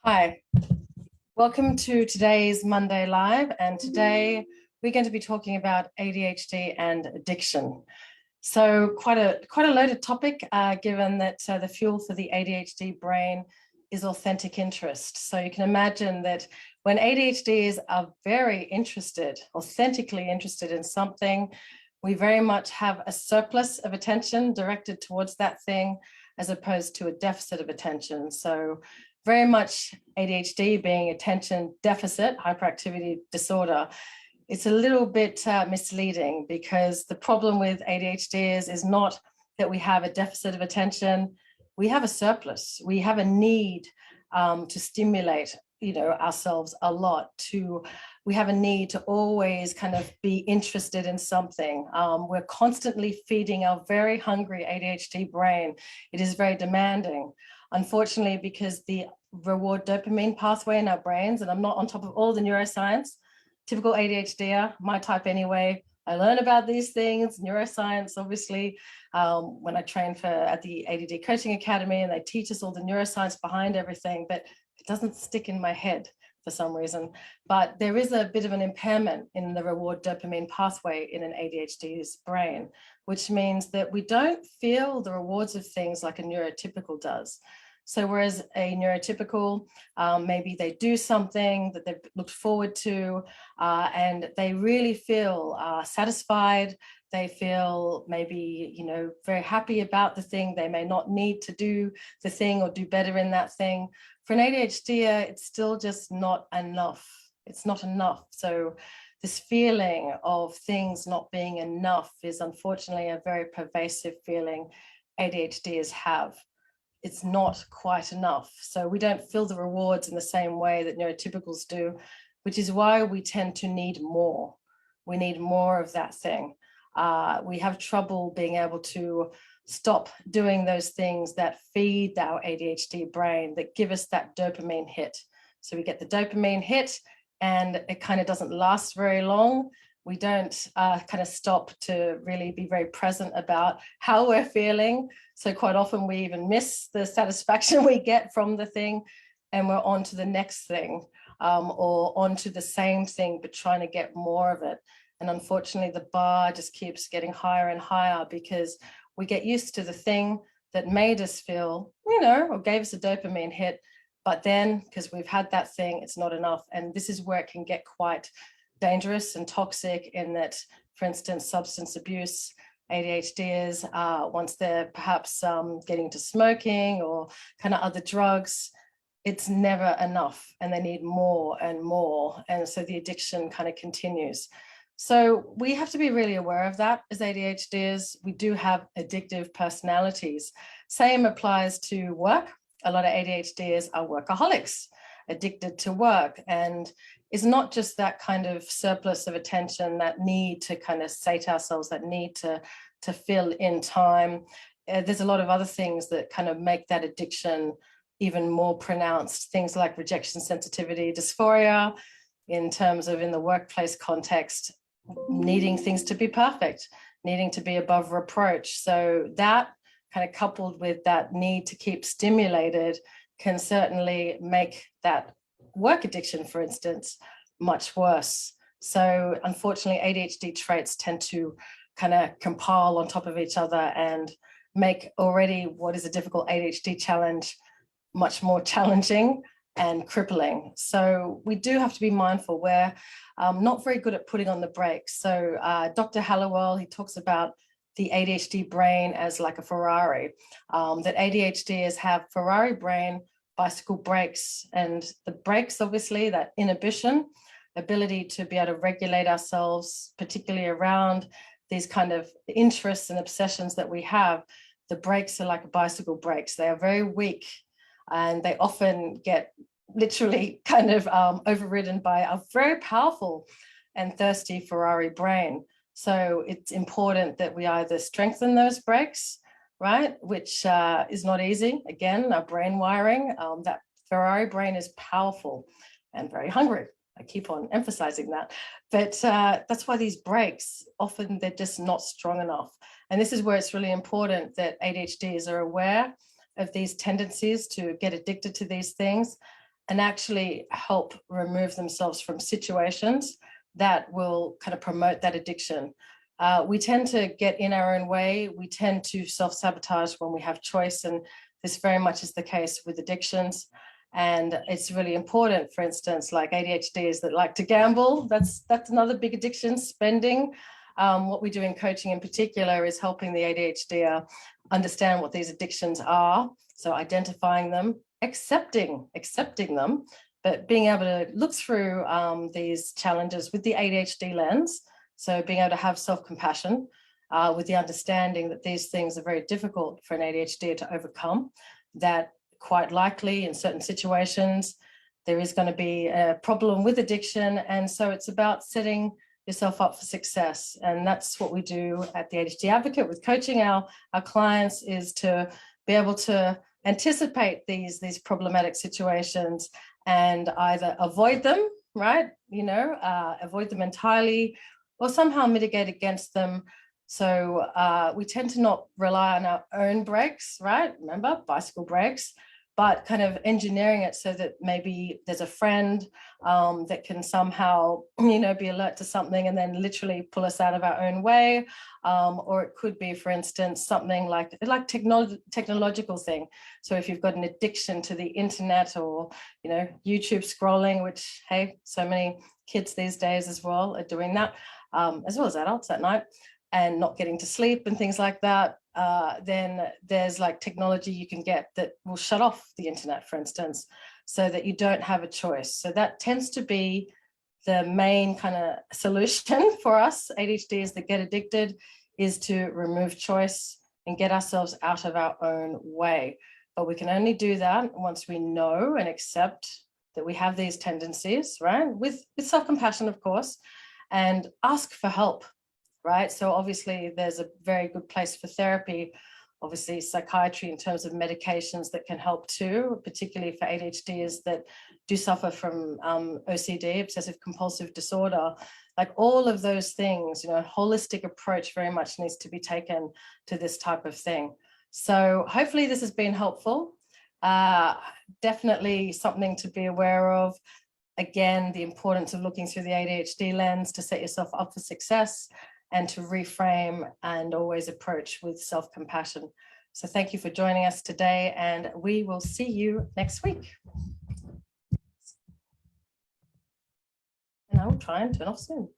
Hi, welcome to today's Monday Live, and today we're going to be talking about ADHD and addiction. So quite a loaded topic, given that the fuel for the ADHD brain is authentic interest. So you can imagine that when ADHDers are very interested, authentically interested in something, we very much have a surplus of attention directed towards that thing, as opposed to a deficit of attention. So very much ADHD being attention deficit hyperactivity disorder. It's a little bit misleading, because the problem with ADHD is not that we have a deficit of attention. We have a surplus. We have a need to stimulate ourselves a lot. We have a need to always kind of be interested in something. We're constantly feeding our very hungry ADHD brain. It is very demanding. Unfortunately, because the reward dopamine pathway in our brains, and I'm not on top of all the neuroscience, typical ADHDer, my type anyway, I learn about these things, neuroscience, obviously, when I train at the ADD Coaching Academy, and they teach us all the neuroscience behind everything, but it doesn't stick in my head for some reason. But there is a bit of an impairment in the reward dopamine pathway in an ADHD's brain, which means that we don't feel the rewards of things like a neurotypical does. So whereas a neurotypical, maybe they do something that they've looked forward to, and they really feel satisfied. They feel maybe, very happy about the thing. They may not need to do the thing or do better in that thing. For an ADHDer, it's still just not enough. It's not enough. So this feeling of things not being enough is unfortunately a very pervasive feeling ADHDers have. It's not quite enough. So we don't feel the rewards in the same way that neurotypicals do, which is why we tend to need more. We need more of that thing. We have trouble being able to stop doing those things that feed our ADHD brain, that give us that dopamine hit. So we get the dopamine hit, and it kind of doesn't last very long. We don't kind of stop to really be very present about how we're feeling. So quite often we even miss the satisfaction we get from the thing, and we're on to the next thing, or onto the same thing, but trying to get more of it. And unfortunately, the bar just keeps getting higher and higher, because we get used to the thing that made us feel, or gave us a dopamine hit. But then, because we've had that thing, it's not enough. And this is where it can get quite dangerous and toxic, in that, for instance, substance abuse ADHDers, once they're perhaps getting to smoking or kind of other drugs, it's never enough, and they need more and more. And so the addiction kind of continues. So we have to be really aware of that as ADHDers. We do have addictive personalities. Same applies to work. A lot of ADHDers are workaholics, addicted to work, and it's not just that kind of surplus of attention, that need to kind of sate ourselves, that need to fill in time. There's a lot of other things that kind of make that addiction even more pronounced. Things like rejection sensitivity dysphoria, in terms of in the workplace context, needing things to be perfect, needing to be above reproach. So that kind of coupled with that need to keep stimulated can certainly make that work addiction, for instance, much worse. So unfortunately, ADHD traits tend to kind of compile on top of each other and make already what is a difficult ADHD challenge much more challenging and crippling. So we do have to be mindful. We're not very good at putting on the brakes. So Dr. Hallowell, he talks about the ADHD brain as like a Ferrari, that ADHDers have Ferrari brain, bicycle brakes, and the brakes, obviously, that inhibition, ability to be able to regulate ourselves, particularly around these kind of interests and obsessions that we have. The brakes are like bicycle brakes. They are very weak, and they often get literally kind of overridden by a very powerful and thirsty Ferrari brain. So it's important that we either strengthen those brakes, right, which is not easy. Again, our brain wiring, that Ferrari brain is powerful and very hungry. I keep on emphasizing that. But that's why these brakes, often they're just not strong enough. And this is where it's really important that ADHDs are aware of these tendencies to get addicted to these things, and actually help remove themselves from situations that will kind of promote that addiction. We tend to get in our own way. We tend to self-sabotage when we have choice, and this very much is the case with addictions. And it's really important, for instance, like ADHDers that like to gamble. That's another big addiction, spending. What we do in coaching in particular is helping the ADHD understand what these addictions are. So identifying them, accepting them, but being able to look through these challenges with the ADHD lens. So being able to have self-compassion with the understanding that these things are very difficult for an ADHD to overcome, that quite likely in certain situations there is going to be a problem with addiction. And so it's about setting yourself up for success. And that's what we do at the ADHD Advocate with coaching our clients, is to be able to anticipate these problematic situations and either avoid them, right? Avoid them entirely, or somehow mitigate against them. So we tend to not rely on our own brakes, right? Remember, bicycle brakes, but kind of engineering it so that maybe there's a friend that can somehow, be alert to something and then literally pull us out of our own way. Or it could be, for instance, something like technological thing. So if you've got an addiction to the internet or, YouTube scrolling, which, hey, so many kids these days as well are doing that, as well as adults at night, and not getting to sleep and things like that, then there's like technology you can get that will shut off the internet, for instance, so that you don't have a choice. So that tends to be the main kind of solution for us ADHDs that get addicted, is to remove choice and get ourselves out of our own way. But we can only do that once we know and accept that we have these tendencies, right? With self-compassion, of course, and ask for help. Right. So obviously there's a very good place for therapy, obviously psychiatry in terms of medications that can help too, particularly for ADHDers that do suffer from OCD, obsessive compulsive disorder. Like all of those things, holistic approach very much needs to be taken to this type of thing. So hopefully this has been helpful. Definitely something to be aware of. Again, the importance of looking through the ADHD lens to set yourself up for success, and to reframe and always approach with self-compassion. So thank you for joining us today, and we will see you next week. And I will try and turn off soon.